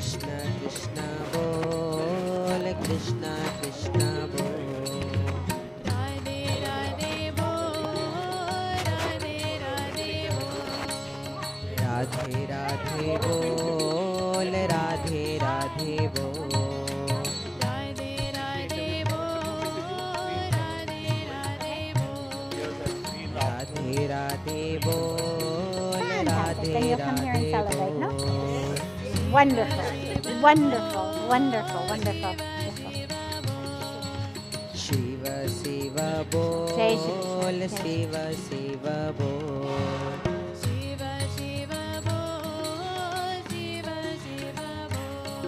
Krishna Krishna bol, Krishna Krishna bol. Radhe Radhe bol, Radhe Radhe bol. Radhe Radhe bol, Radhe Radhe bol. Radhe Radhe bol, Radhe Radhe bol. Radhe Radhe bol, Fantastic. Then you'll come here and Radhe celebrate, no? bol. Wonderful. Wonderful. Wonderful. Wonderful. Shiva Shiva bol, Jai Shri Krishna. Shiva Shiva bol. Shiva Shiva bol, Shiva Shiva bol.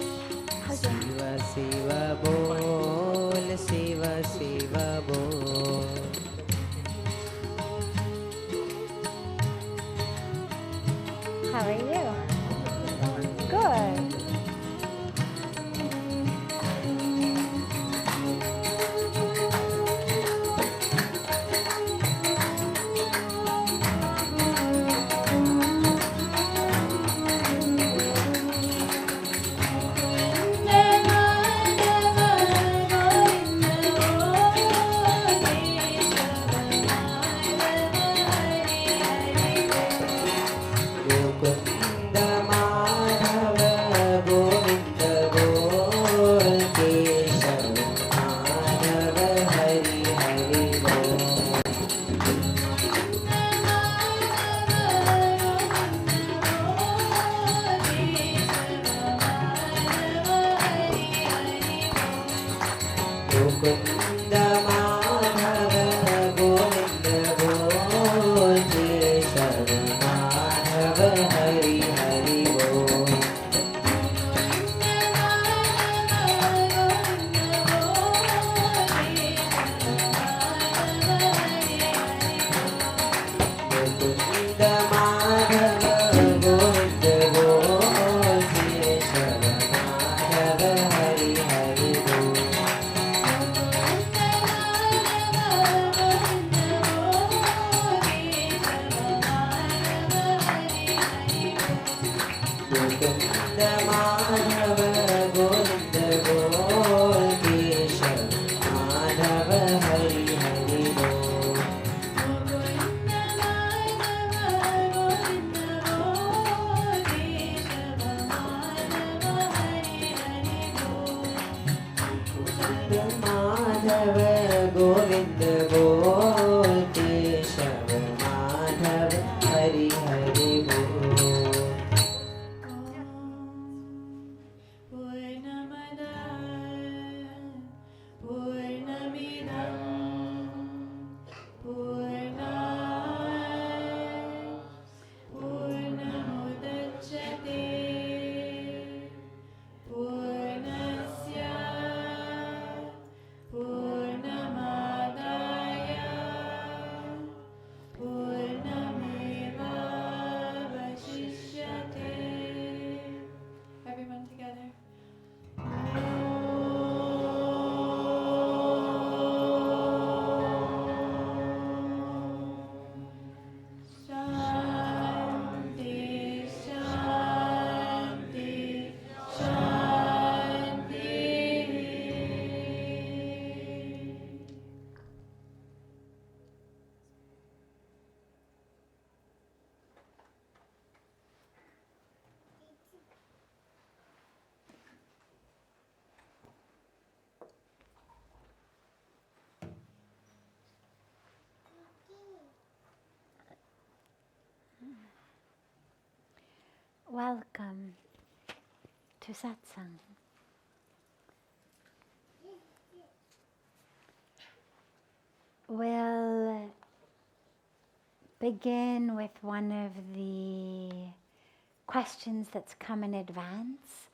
Shiva Shiva bol, Shiva Shiva bol. How are you? Good. Govinda Madhava Govinda Gol, Keshav Madhava Hari Hari Bol. Govinda Madhava Govinda Gol, Keshav Madhava Hari Hari Bol. Govinda Madhava Govinda Gol, Keshav Madhava Hari Hari Bol. Govinda Madhava Govinda Gol, Keshav Madhava Hari Hari Bol. Govinda Madhava Govinda Gol, Keshav Madhava Hari Hari Bol. Purnamada Purnamidam Purnat Purnamudachyate Purnasya Purnamadaya Purnamevavashishyate. Everyone together. Shanti, Shanti, Shanti. Welcome to Satsang. We'll begin with one of the questions that's come in advance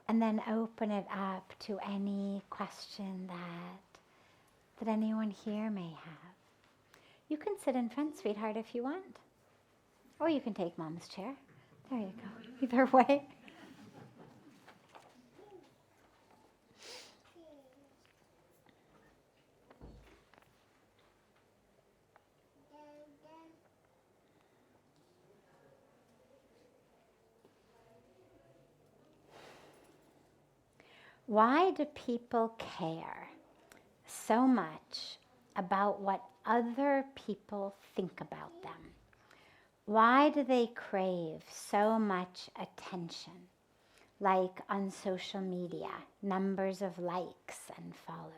and then open it up to any question that anyone here may have. You can sit in front, sweetheart, if you want. Or you can take Mom's chair. There you go. Either way. Why do people care so much about what other people think about them? Why do they crave so much attention, like on social media, numbers of likes and follows?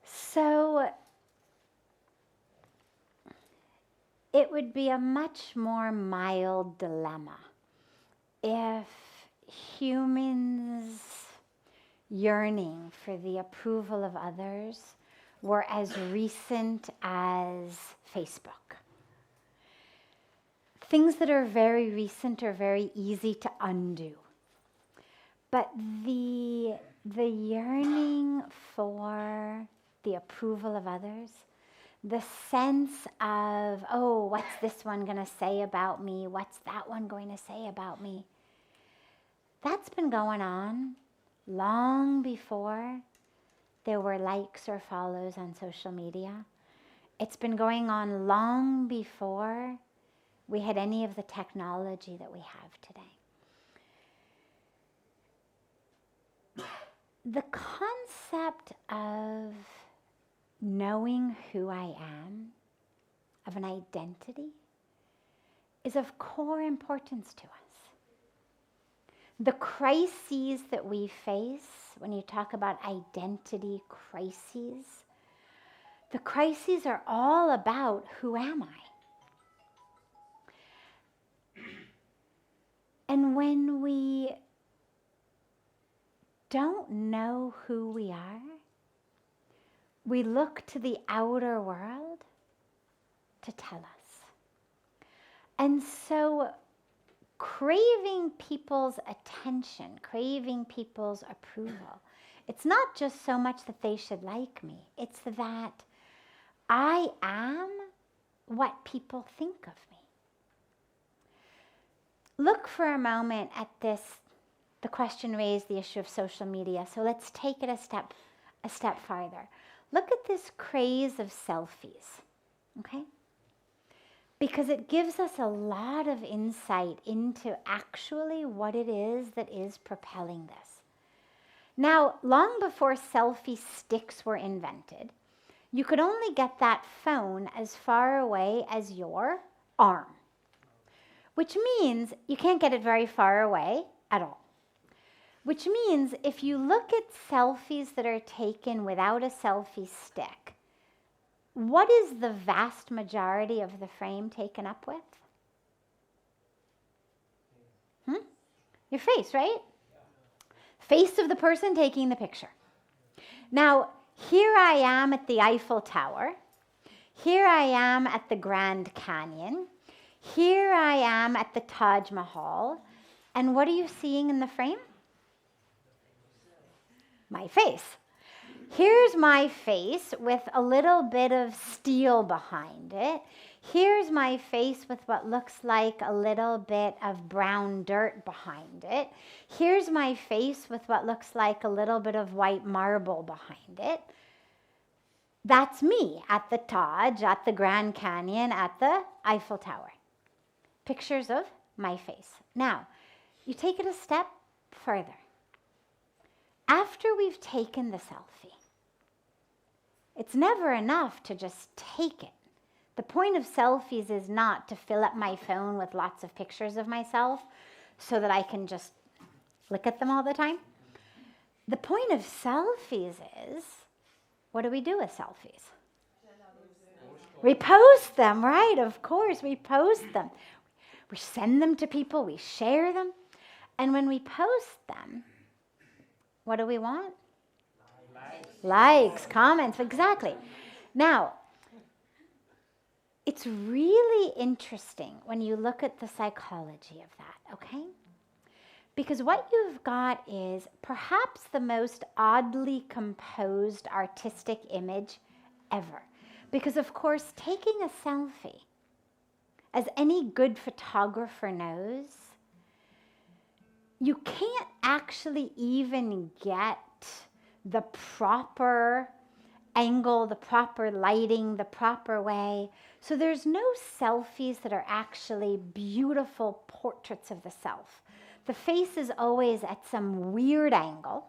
So it would be a much more mild dilemma if humans yearning for the approval of others were as recent as Facebook. Things that are very recent are very easy to undo. But the yearning for the approval of others, the sense of, oh, what's this one going to say about me? What's that one going to say about me? That's been going on long before there were likes or follows on social media. It's been going on long before we had any of the technology that we have today. The concept of knowing who I am, of an identity, is of core importance to us. The crises that we face, when you talk about identity crises, the crises are all about who am I? And when we don't know who we are, we look to the outer world to tell us. And so craving people's attention, craving people's approval, it's not just so much that they should like me, it's that I am what people think of me. Look for a moment at this. The question raised the issue of social media, so let's take it a step farther. Look at this craze of selfies, okay? Because it gives us a lot of insight into actually what it is that is propelling this. Now, long before selfie sticks were invented, you could only get that phone as far away as your arm, which means you can't get it very far away at all. Which means if you look at selfies that are taken without a selfie stick, what is the vast majority of the frame taken up with? Your face, right? Face of the person taking the picture. Now, here I am at the Eiffel Tower. Here I am at the Grand Canyon. Here I am at the Taj Mahal. And what are you seeing in the frame? My face. Here's my face with a little bit of steel behind it. Here's my face with what looks like a little bit of brown dirt behind it. Here's my face with what looks like a little bit of white marble behind it. That's me at the Taj, at the Grand Canyon, at the Eiffel Tower. Pictures of my face. Now, you take it a step further. After we've taken the selfie, it's never enough to just take it. The point of selfies is not to fill up my phone with lots of pictures of myself so that I can just look at them all the time. The point of selfies is, what do we do with selfies? We post them, right? Of course, we post them. We send them to people, we share them. And when we post them, what do we want? Likes, comments, exactly. Now, it's really interesting when you look at the psychology of that, okay? Because what you've got is perhaps the most oddly composed artistic image ever. Because, of course, taking a selfie, as any good photographer knows, you can't actually even get the proper angle, the proper lighting, the proper way. So there's no selfies that are actually beautiful portraits of the self. The face is always at some weird angle.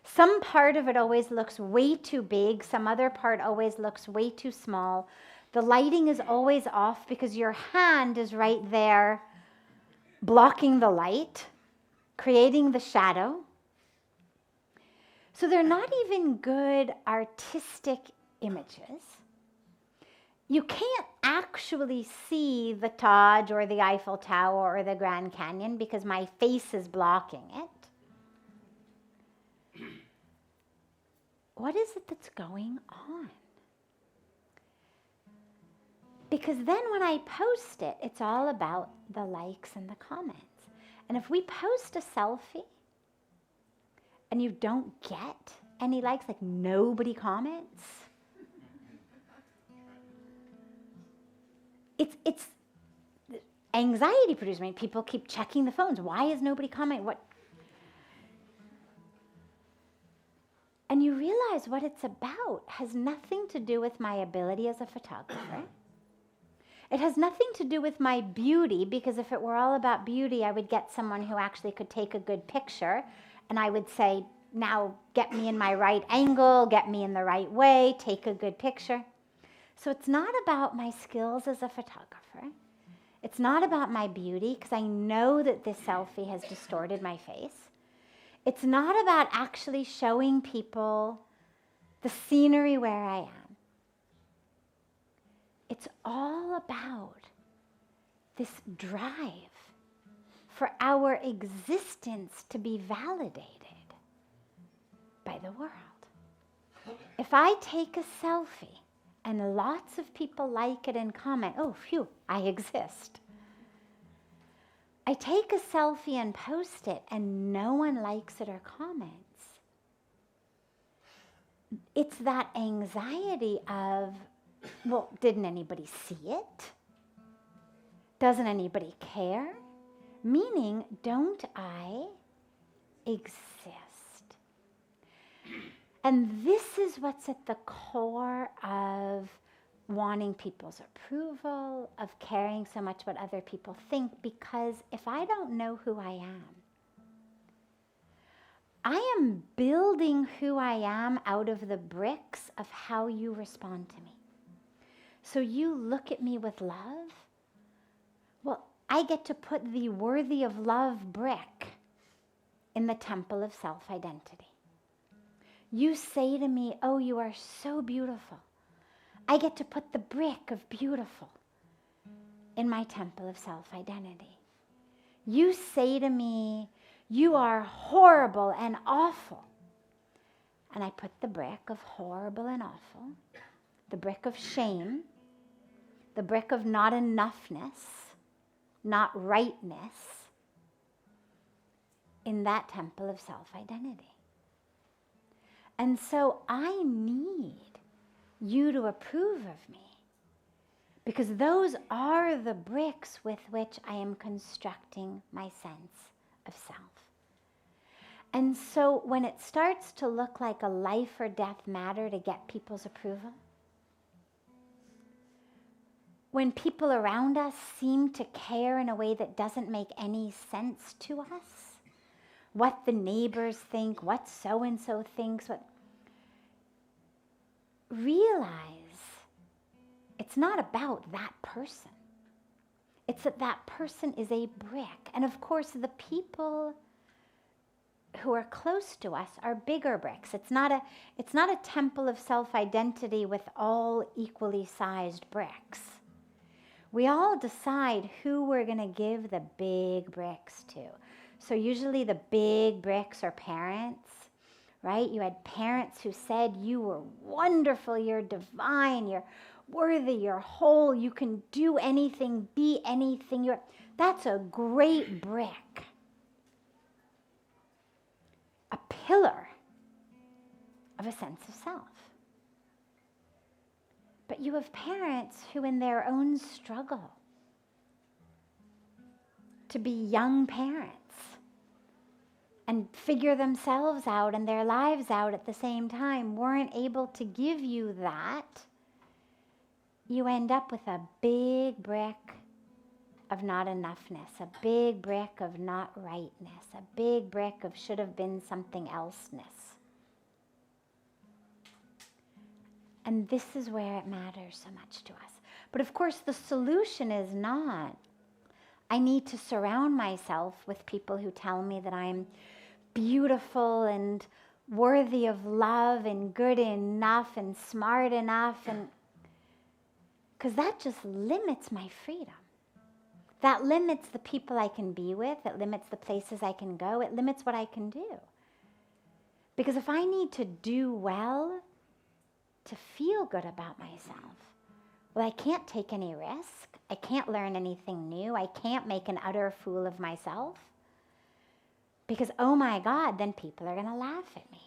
Some part of it always looks way too big. Some other part always looks way too small. The lighting is always off because your hand is right there blocking the light, creating the shadow. So they're not even good artistic images. You can't actually see the Taj or the Eiffel Tower or the Grand Canyon because my face is blocking it. What is it that's going on? Because then when I post it, it's all about the likes and the comments. And if we post a selfie and you don't get any likes, like nobody comments, it's anxiety producing. I mean, people keep checking the phones. Why is nobody commenting? What? And you realize what it's about has nothing to do with my ability as a photographer. It has nothing to do with my beauty, because if it were all about beauty, I would get someone who actually could take a good picture, and I would say, now get me in my right angle, get me in the right way, take a good picture. So it's not about my skills as a photographer. It's not about my beauty, because I know that this selfie has distorted my face. It's not about actually showing people the scenery where I am. It's all about this drive for our existence to be validated by the world. If I take a selfie and lots of people like it and comment, oh, phew, I exist. I take a selfie and post it and no one likes it or comments. It's that anxiety of, well, didn't anybody see it? Doesn't anybody care? Meaning, don't I exist? And this is what's at the core of wanting people's approval, of caring so much what other people think, because if I don't know who I am building who I am out of the bricks of how you respond to me. So you look at me with love. Well, I get to put the worthy of love brick in the temple of self-identity. You say to me, oh, you are so beautiful. I get to put the brick of beautiful in my temple of self-identity. You say to me, you are horrible and awful. And I put the brick of horrible and awful, the brick of shame, the brick of not enoughness, not rightness, in that temple of self-identity. And so I need you to approve of me, because those are the bricks with which I am constructing my sense of self. And so when it starts to look like a life or death matter to get people's approval, when people around us seem to care in a way that doesn't make any sense to us, what the neighbors think, what so-and-so thinks, what... Realize it's not about that person. It's that that person is a brick. And of course, the people who are close to us are bigger bricks. It's not a temple of self-identity with all equally sized bricks. We all decide who we're going to give the big bricks to. So usually the big bricks are parents, right? You had parents who said, you were wonderful, you're divine, you're worthy, you're whole, you can do anything, be anything. That's a great brick. A pillar of a sense of self. But you have parents who in their own struggle to be young parents and figure themselves out and their lives out at the same time weren't able to give you that. You end up with a big brick of not enoughness, a big brick of not rightness, a big brick of should have been something elseness. And this is where it matters so much to us. But of course, the solution is not, I need to surround myself with people who tell me that I'm beautiful and worthy of love and good enough and smart enough, and because that just limits my freedom. That limits the people I can be with. It limits the places I can go. It limits what I can do. Because if I need to do well to feel good about myself, well, I can't take any risk. I can't learn anything new. I can't make an utter fool of myself. Because, oh my God, then people are going to laugh at me.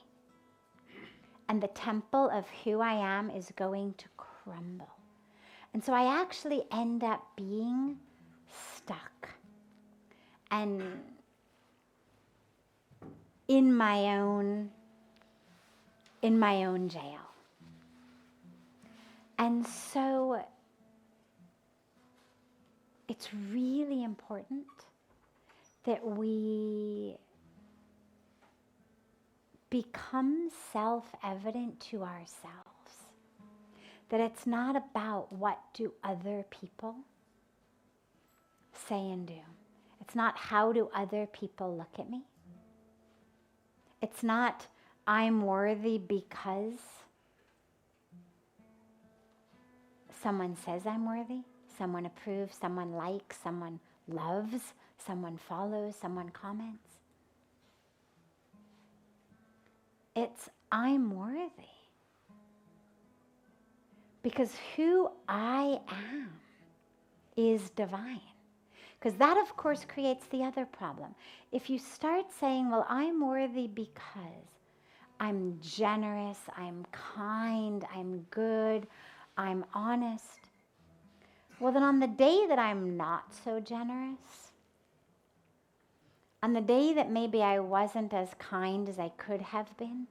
And the temple of who I am is going to crumble. And so I actually end up being stuck and in my own jail. And so it's really important that we become self-evident to ourselves. That it's not about what do other people say and do. It's not how do other people look at me. It's not I'm worthy because someone says I'm worthy, someone approves, someone likes, someone loves, someone follows, someone comments. It's I'm worthy. Because who I am is divine. Because that, of course, creates the other problem. If you start saying, well, I'm worthy because I'm generous, I'm kind, I'm good, I'm honest. Well, then on the day that I'm not so generous, on the day that maybe I wasn't as kind as I could have been,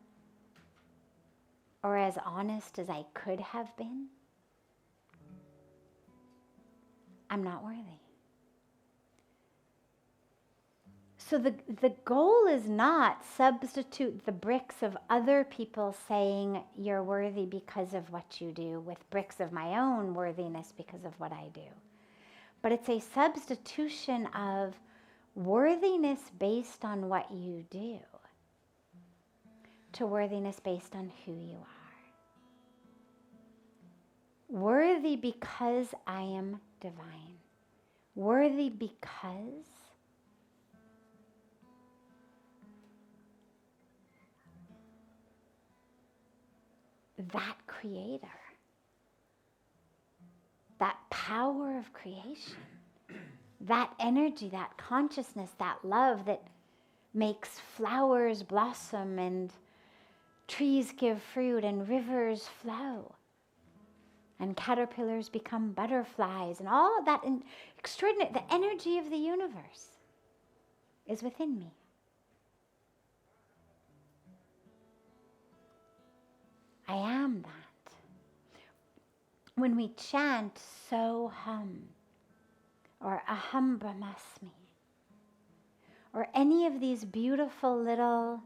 or as honest as I could have been, I'm not worthy. So the goal is not substitute the bricks of other people saying you're worthy because of what you do with bricks of my own worthiness because of what I do. But it's a substitution of worthiness based on what you do to worthiness based on who you are. Worthy because I am divine. Worthy because that creator, that power of creation, that energy, that consciousness, that love that makes flowers blossom and trees give fruit and rivers flow and caterpillars become butterflies and all that extraordinary, the energy of the universe is within me. I am that. When we chant So Hum or Aham Brahmasmi or any of these beautiful little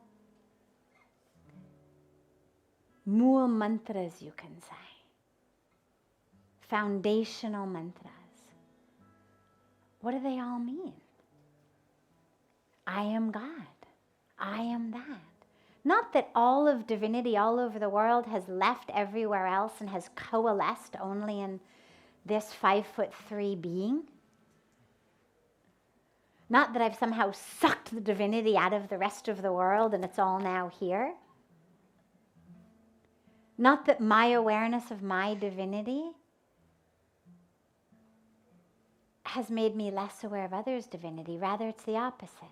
mool mantras, you can say, foundational mantras, what do they all mean? I am God. I am that. Not that all of divinity all over the world has left everywhere else and has coalesced only in this 5'3" being. Not that I've somehow sucked the divinity out of the rest of the world and it's all now here. Not that my awareness of my divinity has made me less aware of others' divinity. Rather, it's the opposite.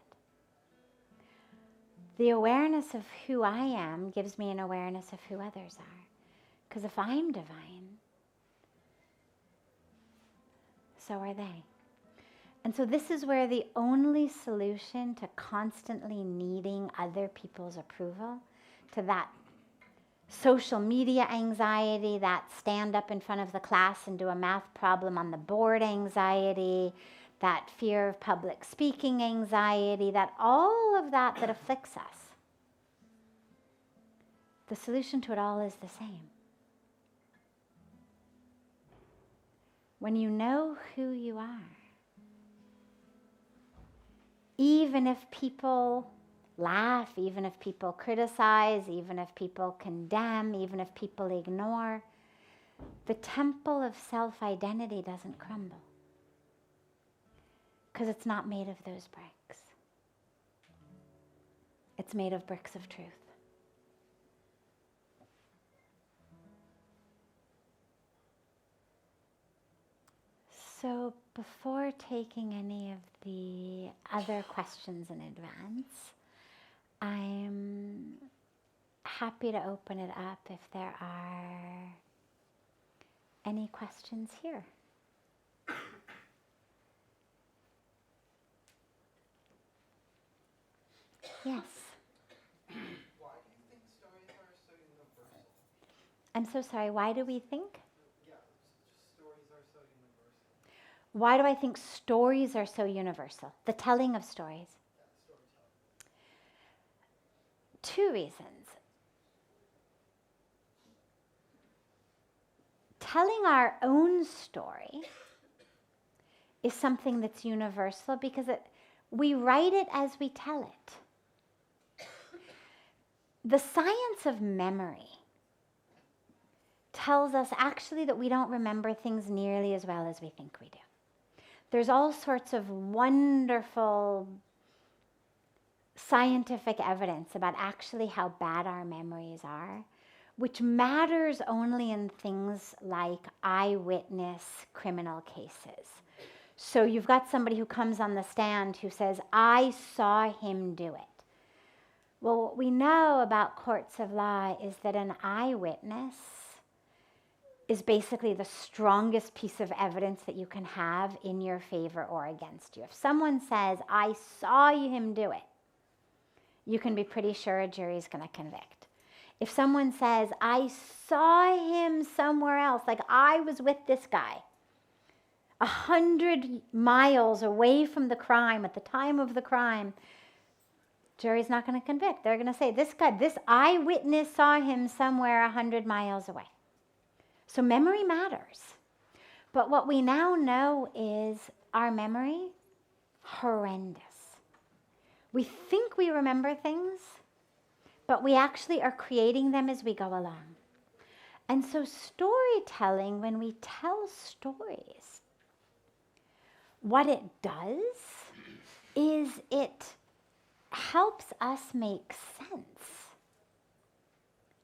The awareness of who I am gives me an awareness of who others are. Because if I'm divine, so are they. And so this is where the only solution to constantly needing other people's approval, to that social media anxiety, that stand up in front of the class and do a math problem on the board anxiety, that fear of public speaking anxiety, that all of that afflicts us. The solution to it all is the same. When you know who you are, even if people laugh, even if people criticize, even if people condemn, even if people ignore, the temple of self-identity doesn't crumble because it's not made of those bricks. It's made of bricks of truth. So before taking any of the other questions in advance, I'm happy to open it up if there are any questions here. Yes. Why do you think stories are so universal? I'm so sorry, why do we think? Yeah, just stories are so universal. Why do I think stories are so universal? The telling of stories. Yeah, storytelling. Two reasons. Telling our own story is something that's universal because we write it as we tell it. The science of memory tells us actually that we don't remember things nearly as well as we think we do. There's all sorts of wonderful scientific evidence about actually how bad our memories are, which matters only in things like eyewitness criminal cases. So you've got somebody who comes on the stand who says, I saw him do it. Well, what we know about courts of law is that an eyewitness is basically the strongest piece of evidence that you can have in your favor or against you. If someone says, I saw him do it, you can be pretty sure a jury's going to convict. If someone says, I saw him somewhere else, like I was with this guy 100 miles away from the crime at the time of the crime, jury's not going to convict. They're going to say, this eyewitness saw him somewhere 100 miles away. So memory matters. But what we now know is our memory, horrendous. We think we remember things, but we actually are creating them as we go along. And so storytelling, when we tell stories, what it does is it helps us make sense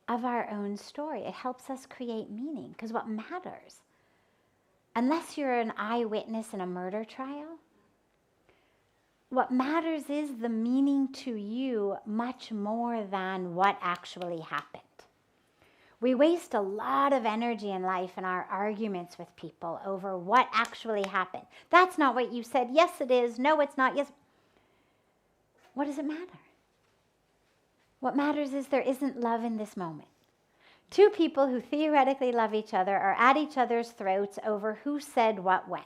of our own story. It helps us create meaning, because what matters, unless you're an eyewitness in a murder trial, what matters is the meaning to you much more than what actually happened. We waste a lot of energy in life in our arguments with people over what actually happened. That's not what you said. Yes, it is. No, it's not. Yes. What does it matter? What matters is there isn't love in this moment. Two people who theoretically love each other are at each other's throats over who said what when.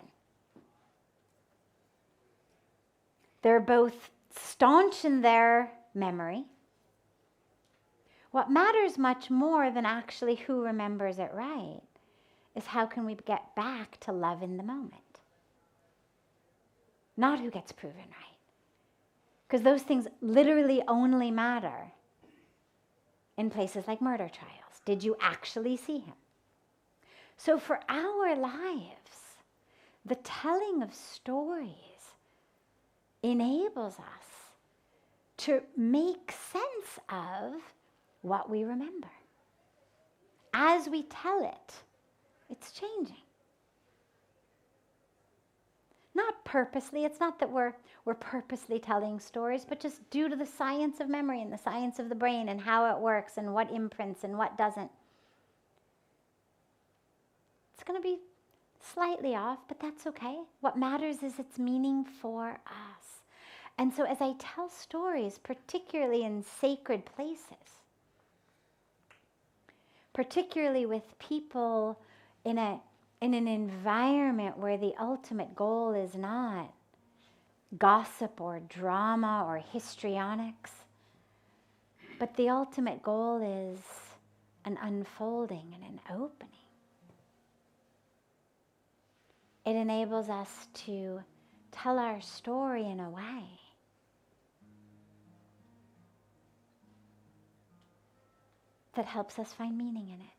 They're both staunch in their memory. What matters much more than actually who remembers it right is how can we get back to love in the moment. Not who gets proven right. Because those things literally only matter in places like murder trials. Did you actually see him? So for our lives, the telling of stories enables us to make sense of what we remember. As we tell it, it's changing. Not purposely. It's not that we're purposely telling stories, but just due to the science of memory and the science of the brain and how it works and what imprints and what doesn't. It's going to be slightly off, but that's okay. What matters is its meaning for us. And so as I tell stories, particularly in sacred places, particularly with people in an environment where the ultimate goal is not gossip or drama or histrionics. But the ultimate goal is an unfolding and an opening. It enables us to tell our story in a way that helps us find meaning in it.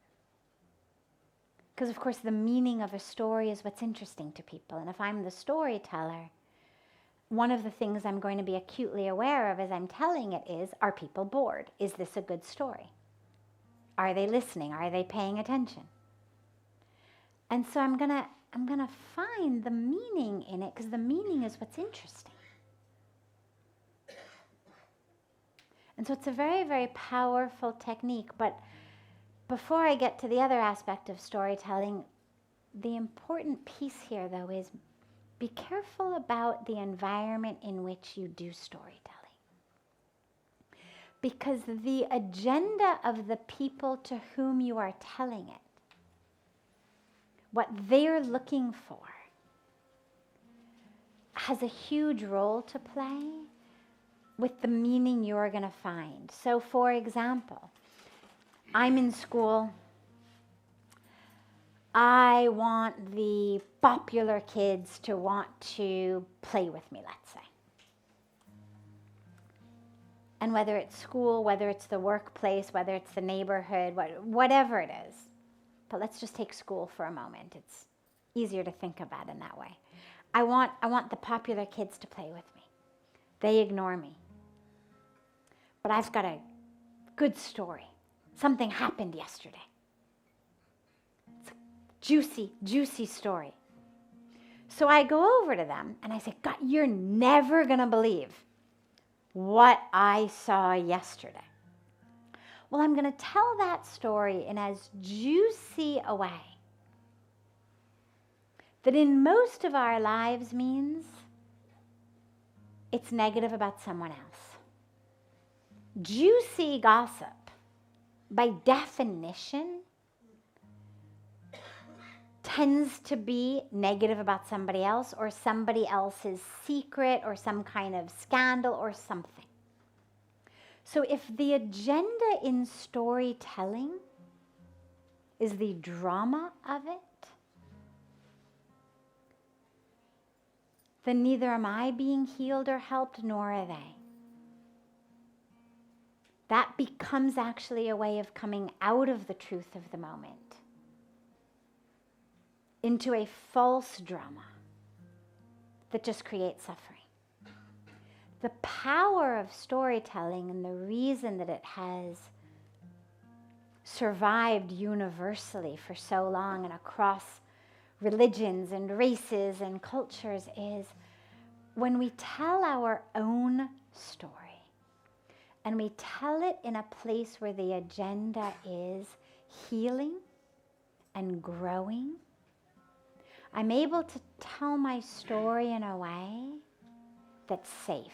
Because of course the meaning of a story is what's interesting to people. And if I'm the storyteller, one of the things I'm going to be acutely aware of as I'm telling it is, are people bored? Is this a good story? Are they listening? Are they paying attention? And so I'm gonna find the meaning in it, because the meaning is what's interesting. And so it's a very, very powerful technique. But before I get to the other aspect of storytelling, the important piece here, though, is be careful about the environment in which you do storytelling. Because the agenda of the people to whom you are telling it, what they're looking for, has a huge role to play with the meaning you're going to find. So, for example, I'm in school. I want the popular kids to want to play with me, let's say. And whether it's school, whether it's the workplace, whether it's the neighborhood, whatever it is. But let's just take school for a moment. It's easier to think about in that way. I want the popular kids to play with me. They ignore me. But I've got a good story. Something happened yesterday. It's a juicy, juicy story. So I go over to them and I say, God, you're never going to believe what I saw yesterday. Well, I'm going to tell that story in as juicy a way that in most of our lives means it's negative about someone else. Juicy gossip, by definition, tends to be negative about somebody else or somebody else's secret or some kind of scandal or something. So if the agenda in storytelling is the drama of it, then neither am I being healed or helped, nor are they. That becomes actually a way of coming out of the truth of the moment into a false drama that just creates suffering. The power of storytelling and the reason that it has survived universally for so long and across religions and races and cultures is when we tell our own story and we tell it in a place where the agenda is healing and growing, I'm able to tell my story in a way that's safe.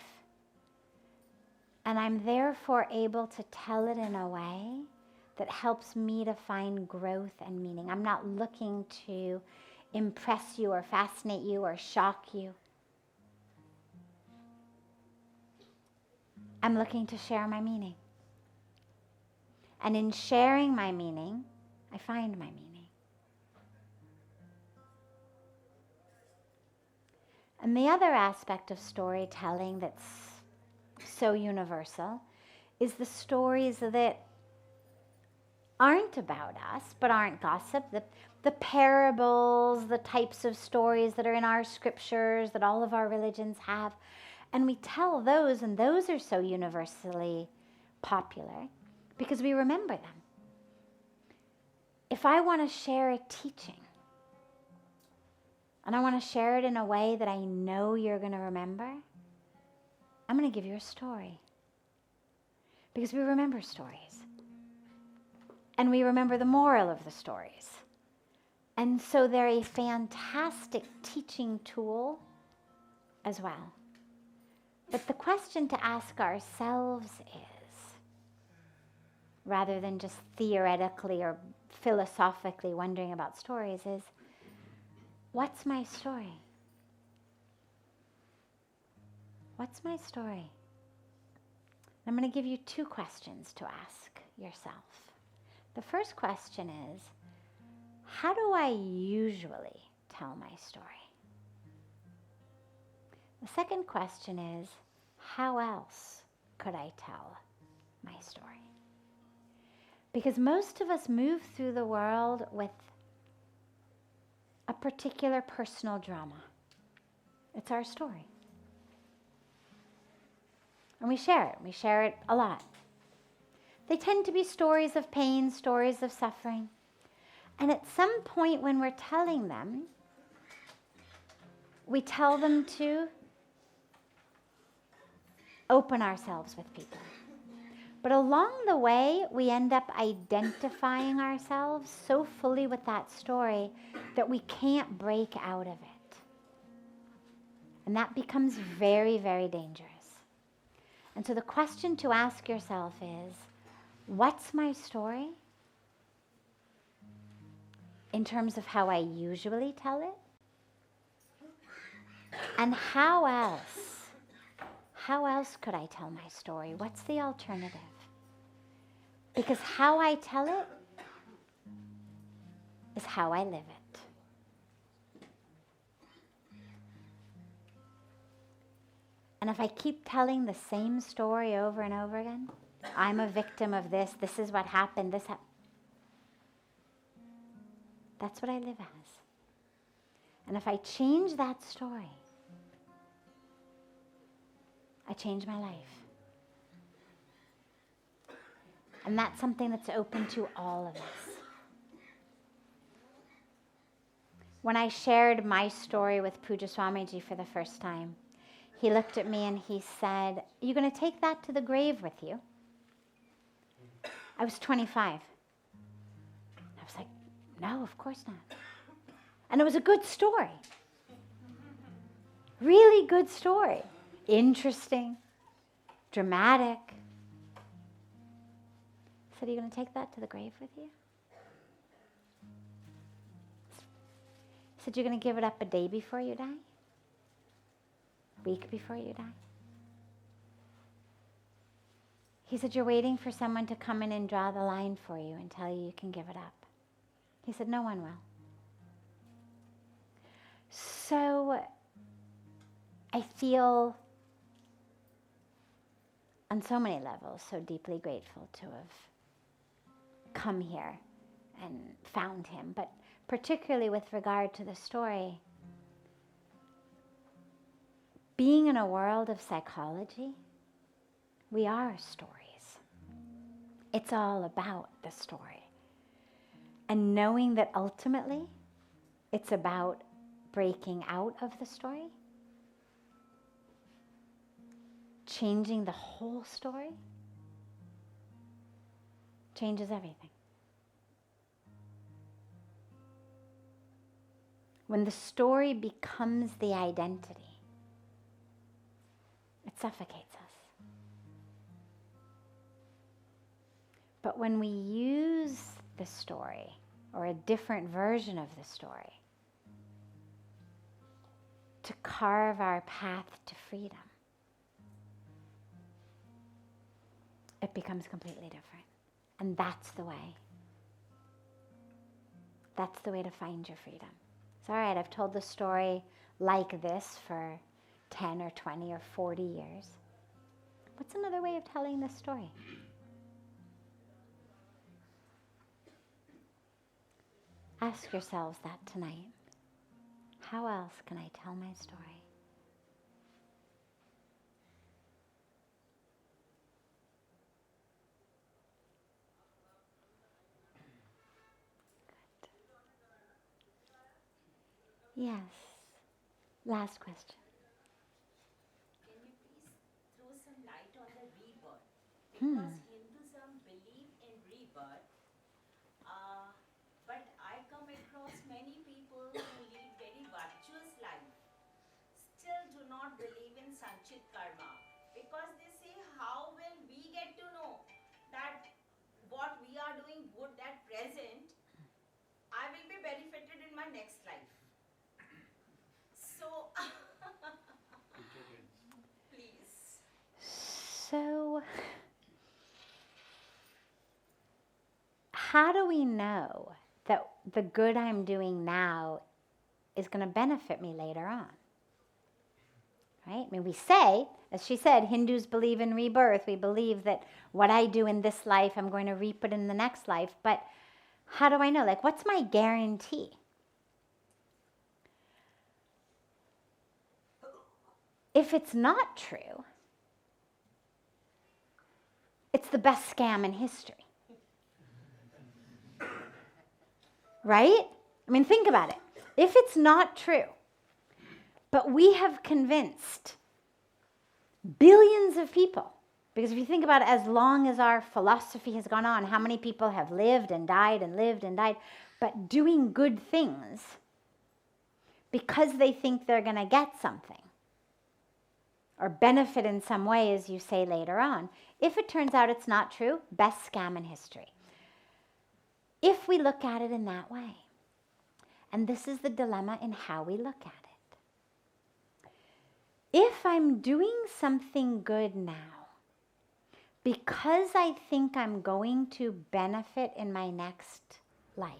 And I'm therefore able to tell it in a way that helps me to find growth and meaning. I'm not looking to impress you or fascinate you or shock you. I'm looking to share my meaning. And in sharing my meaning, I find my meaning. And the other aspect of storytelling that's so universal is the stories that aren't about us, but aren't gossip, the parables, the types of stories that are in our scriptures that all of our religions have. And we tell those, and those are so universally popular because we remember them. If I want to share a teaching, and I want to share it in a way that I know you're going to remember, I'm going to give you a story. Because we remember stories. And we remember the moral of the stories. And so they're a fantastic teaching tool as well. But the question to ask ourselves is, rather than just theoretically or philosophically wondering about stories, is, what's my story? What's my story? I'm going to give you 2 questions to ask yourself. The first question is, how do I usually tell my story? The second question is, how else could I tell my story? Because most of us move through the world with a particular personal drama. It's our story. And we share it. We share it a lot. They tend to be stories of pain, stories of suffering. And at some point when we're telling them, we tell them to open ourselves with people. But along the way, we end up identifying ourselves so fully with that story that we can't break out of it. And that becomes very, very dangerous. And so the question to ask yourself is, what's my story? In terms of how I usually tell it? And how else could I tell my story? What's the alternative? Because how I tell it is how I live it. And if I keep telling the same story over and over again, I'm a victim of this is what happened, that's what I live as. And if I change that story, I change my life. And that's something that's open to all of us. When I shared my story with Pujya Swamiji for the first time, he looked at me and he said, "Are you going to take that to the grave with you?" I was 25. I was like, no, of course not. And it was a good story. Really good story. Interesting. Dramatic. I said, "Are you going to take that to the grave with you?" He said, "You're going to give it up a day before you die? A week before you die?" He said, "You're waiting for someone to come in and draw the line for you and tell you you can give it up." He said, "No one will." So I feel on so many levels so deeply grateful to have come here and found him, but particularly with regard to the story, being in a world of psychology, we are stories. It's all about the story. And knowing that ultimately it's about breaking out of the story, changing the whole story, changes everything. When the story becomes the identity, it suffocates us. But when we use the story, or a different version of the story, to carve our path to freedom, it becomes completely different. And that's the way. That's the way to find your freedom. It's all right, I've told the story like this for 10 or 20 or 40 years. What's another way of telling this story? Ask yourselves that tonight. How else can I tell my story? Good. Yes. Last question. Can you please throw some light on the rebirth? Hmm. Because Hinduism believe in rebirth, but I come across many people who lead very virtuous life, still do not believe in Sanchit Karma, because they say, how will we get to know that what we are doing good at present, I will be benefited in my next life. So, please. So, how do we know that the good I'm doing now is going to benefit me later on? Right? I mean, we say, as she said, Hindus believe in rebirth. We believe that what I do in this life, I'm going to reap it in the next life. But how do I know? Like, what's my guarantee? If it's not true, it's the best scam in history. Right? I mean, think about it. If it's not true, but we have convinced billions of people, because if you think about it, as long as our philosophy has gone on, how many people have lived and died and lived and died, but doing good things because they think they're going to get something or benefit in some way, as you say later on. If it turns out it's not true, best scam in history. If we look at it in that way. And this is the dilemma in how we look at it. If I'm doing something good now, because I think I'm going to benefit in my next life,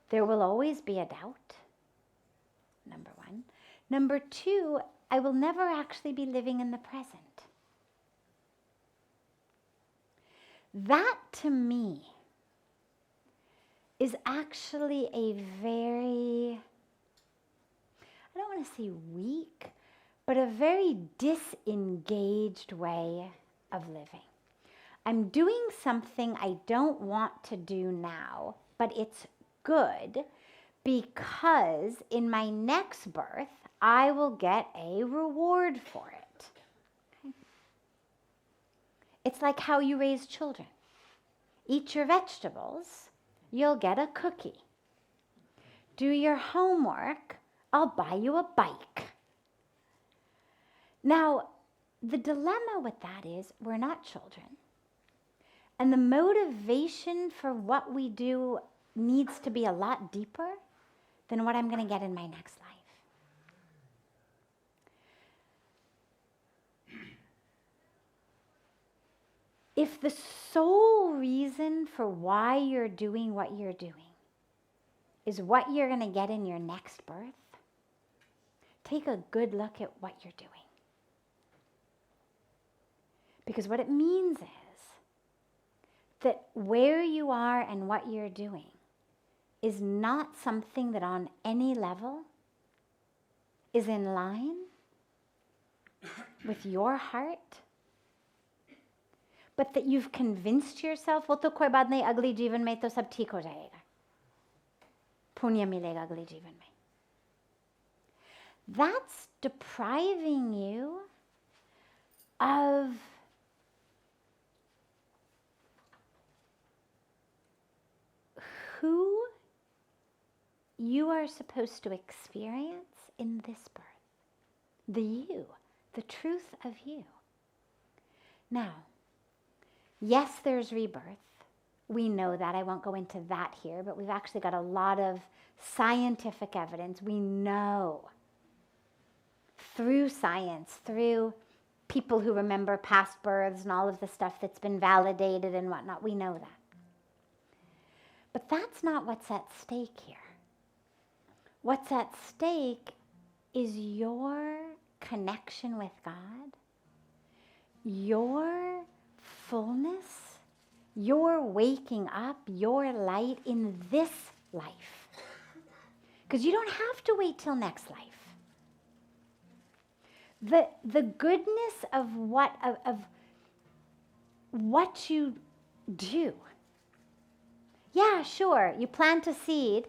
there will always be a doubt, number one. Number two, I will never actually be living in the present. That, to me, is actually a very, I don't want to say weak, but a very disengaged way of living. I'm doing something I don't want to do now, but it's good because in my next birth, I will get a reward for it. Okay? It's like how you raise children. Eat your vegetables, you'll get a cookie. Do your homework, I'll buy you a bike. Now, the dilemma with that is we're not children. And the motivation for what we do needs to be a lot deeper than what I'm going to get in my next life. If the sole reason for why you're doing what you're doing is what you're going to get in your next birth, take a good look at what you're doing. Because what it means is that where you are and what you're doing is not something that on any level is in line with your heart, but that you've convinced yourself, वो तो कोई बात नहीं, अगली जीवन में तो सब ठीक हो जाएगा. पुण्य मिलेगा अगली जीवन में. That's depriving you of who you are supposed to experience in this birth. The you, the truth of you. Now, yes, there's rebirth. We know that. I won't go into that here, but we've actually got a lot of scientific evidence. We know through science, through people who remember past births and all of the stuff that's been validated and whatnot, we know that. But that's not what's at stake here. What's at stake is your connection with God, your fullness, your waking up, your light in this life. Because you don't have to wait till next life. The goodness of what you do. Yeah, sure, you plant a seed.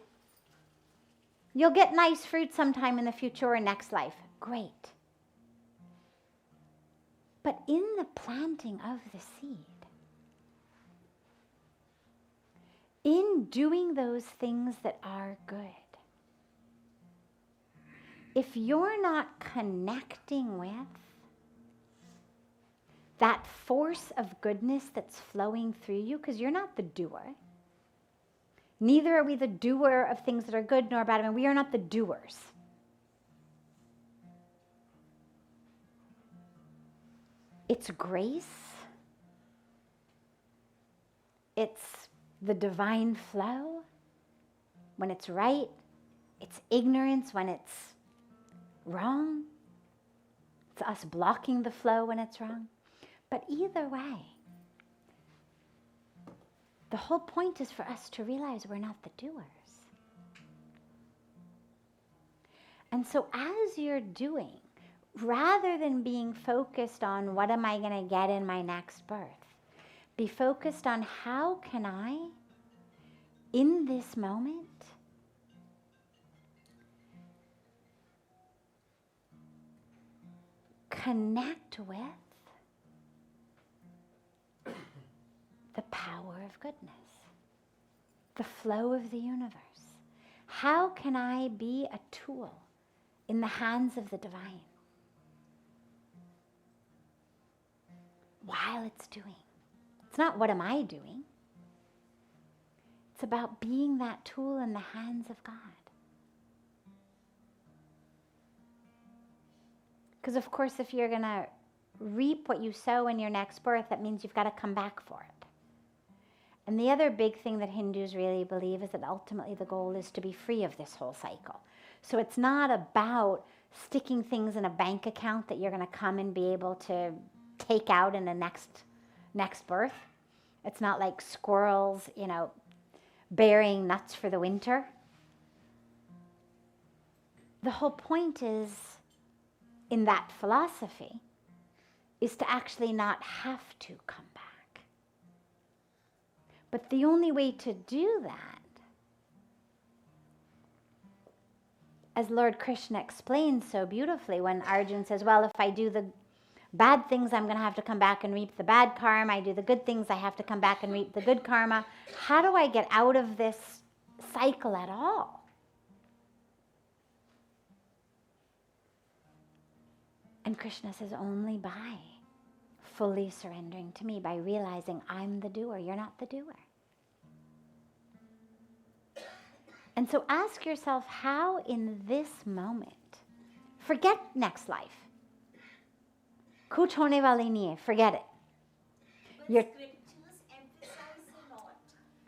You'll get nice fruit sometime in the future or next life. Great. But in the planting of the seed, in doing those things that are good, if you're not connecting with that force of goodness that's flowing through you, because you're not the doer. Neither are we the doer of things that are good nor bad. I mean, we are not the doers. It's grace. It's the divine flow when it's right. It's ignorance when it's wrong. It's us blocking the flow when it's wrong. But either way, the whole point is for us to realize we're not the doers. And so as you're doing, rather than being focused on what am I going to get in my next birth, be focused on how can I, in this moment, connect with the power of goodness, the flow of the universe. How can I be a tool in the hands of the divine while it's doing? It's not what am I doing. It's about being that tool in the hands of God. Because of course, if you're going to reap what you sow in your next birth, that means you've got to come back for it. And the other big thing that Hindus really believe is that ultimately the goal is to be free of this whole cycle. So it's not about sticking things in a bank account that you're going to come and be able to take out in the next birth. It's not like squirrels, burying nuts for the winter. The whole point is, in that philosophy, is to actually not have to come back. But the only way to do that, as Lord Krishna explains so beautifully when Arjuna says, well, if I do the bad things, I'm going to have to come back and reap the bad karma. I do the good things, I have to come back and reap the good karma. How do I get out of this cycle at all? And Krishna says, only by fully surrendering to me, by realizing I'm the doer, you're not the doer. And so ask yourself how in this moment, forget next life. Kuch hone wali nahi hai, forget it. But scriptures emphasize a lot.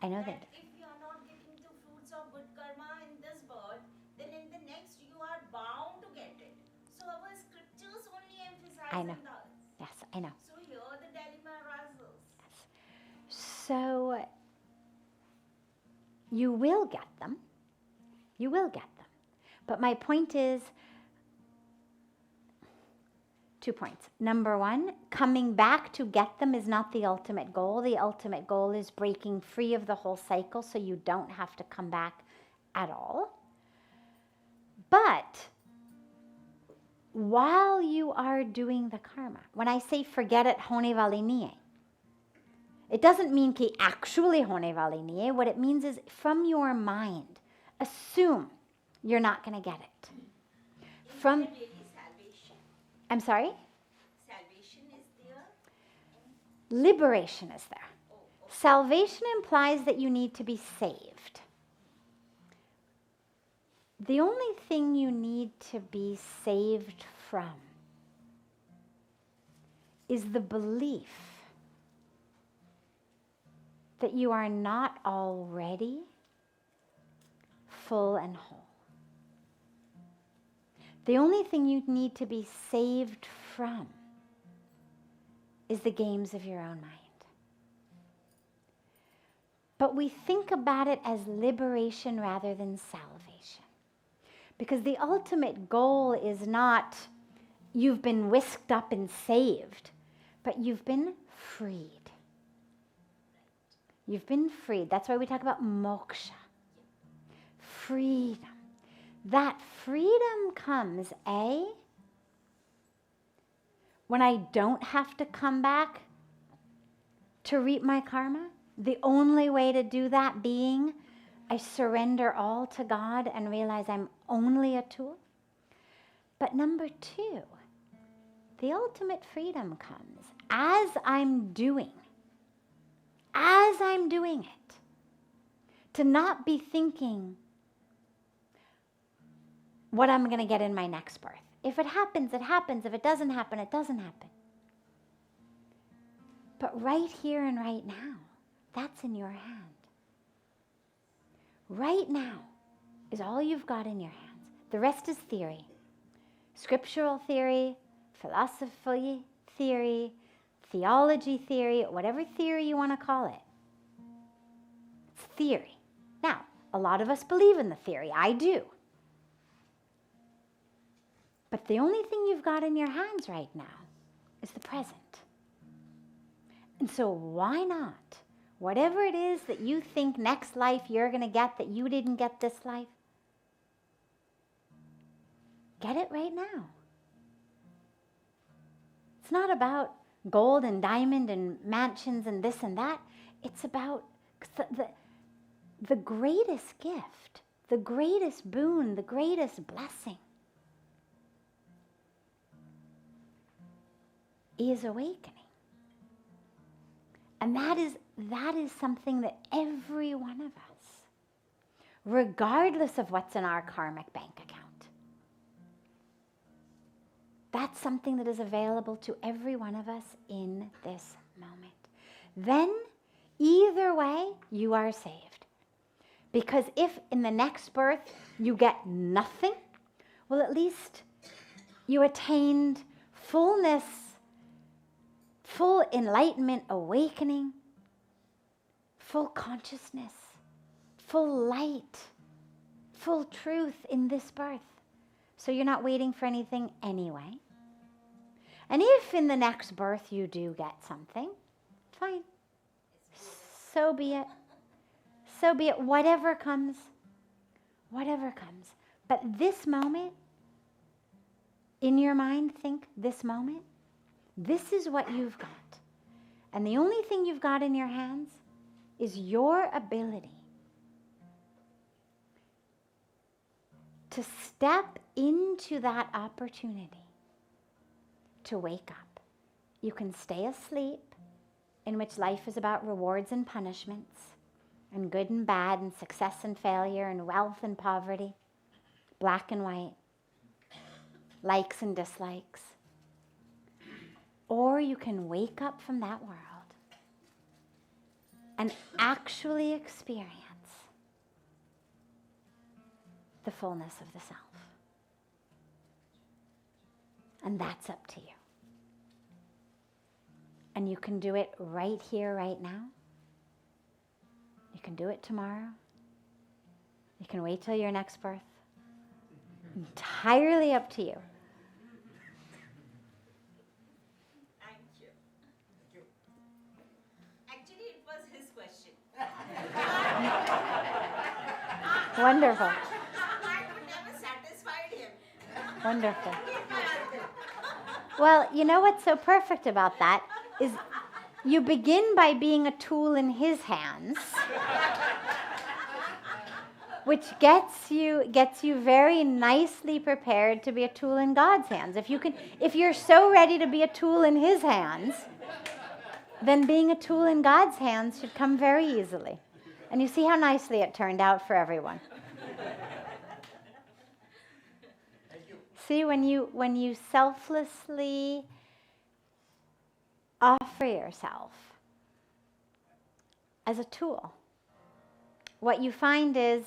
I know that. If you are not getting the fruits of good karma in this birth, then in the next you are bound to get it. So our scriptures only emphasize I know. that. Yes, I know. So here the dilemma arises. So you will get them. You will get them. But my point is, 2 points. Number one, coming back to get them is not the ultimate goal. The ultimate goal is breaking free of the whole cycle so you don't have to come back at all. But while you are doing the karma, when I say forget it, hone wali nahi hai, it doesn't mean ki actually hone wali nahi hai. What it means is from your mind, assume you're not going to get it. From Really salvation. I'm sorry? Salvation is there. Liberation is there. Salvation implies that you need to be saved. The only thing you need to be saved from is the belief that you are not already full and whole. The only thing you need to be saved from is the games of your own mind. But we think about it as liberation rather than salvation. Because the ultimate goal is not you've been whisked up and saved, but you've been freed. You've been freed. That's why we talk about moksha. Freedom. That freedom comes, when I don't have to come back to reap my karma. The only way to do that being I surrender all to God and realize I'm only a tool. But number two, the ultimate freedom comes as I'm doing it, to not be thinking what I'm going to get in my next birth. If it happens, it happens. If it doesn't happen, it doesn't happen. But right here and right now, that's in your hand. Right now is all you've got in your hands. The rest is theory. Scriptural theory, philosophy theory, theology theory, whatever theory you want to call it. It's theory. Now, a lot of us believe in the theory. I do. But the only thing you've got in your hands right now is the present. And so why not? Whatever it is that you think next life you're going to get that you didn't get this life, get it right now. It's not about gold and diamond and mansions and this and that. It's about the greatest gift, the greatest boon, the greatest blessing is awakening. And that is something that every one of us, regardless of what's in our karmic bank account, that's something that is available to every one of us in this moment. Then, either way, you are saved. Because if in the next birth you get nothing, well, at least you attained fullness, full enlightenment, awakening, full consciousness, full light, full truth in this birth. So you're not waiting for anything anyway. And if in the next birth you do get something, fine. So be it. So be it. Whatever comes, whatever comes. But this moment, in your mind, think this moment, this is what you've got. And the only thing you've got in your hands is your ability to step into that opportunity to wake up. You can stay asleep, in which life is about rewards and punishments, and good and bad, and success and failure, and wealth and poverty, black and white, likes and dislikes. Or you can wake up from that world and actually experience the fullness of the self. And that's up to you. And you can do it right here, right now. You can do it tomorrow. You can wait till your next birth. Entirely up to you. Thank you. Actually, it was his question. Wonderful. I could never satisfied him. Wonderful. Well, you know what's so perfect about that is you begin by being a tool in his hands, which gets you very nicely prepared to be a tool in God's hands. If you're so ready to be a tool in his hands, then being a tool in God's hands should come very easily. And you see how nicely it turned out for everyone. See, when you selflessly offer yourself as a tool, what you find is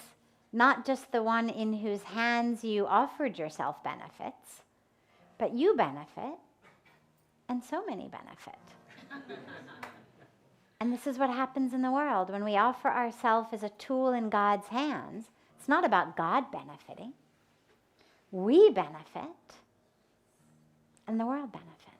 not just the one in whose hands you offered yourself benefits, but you benefit, and so many benefit. And this is what happens in the world. When we offer ourselves as a tool in God's hands, it's not about God benefiting. We benefit, and the world benefits.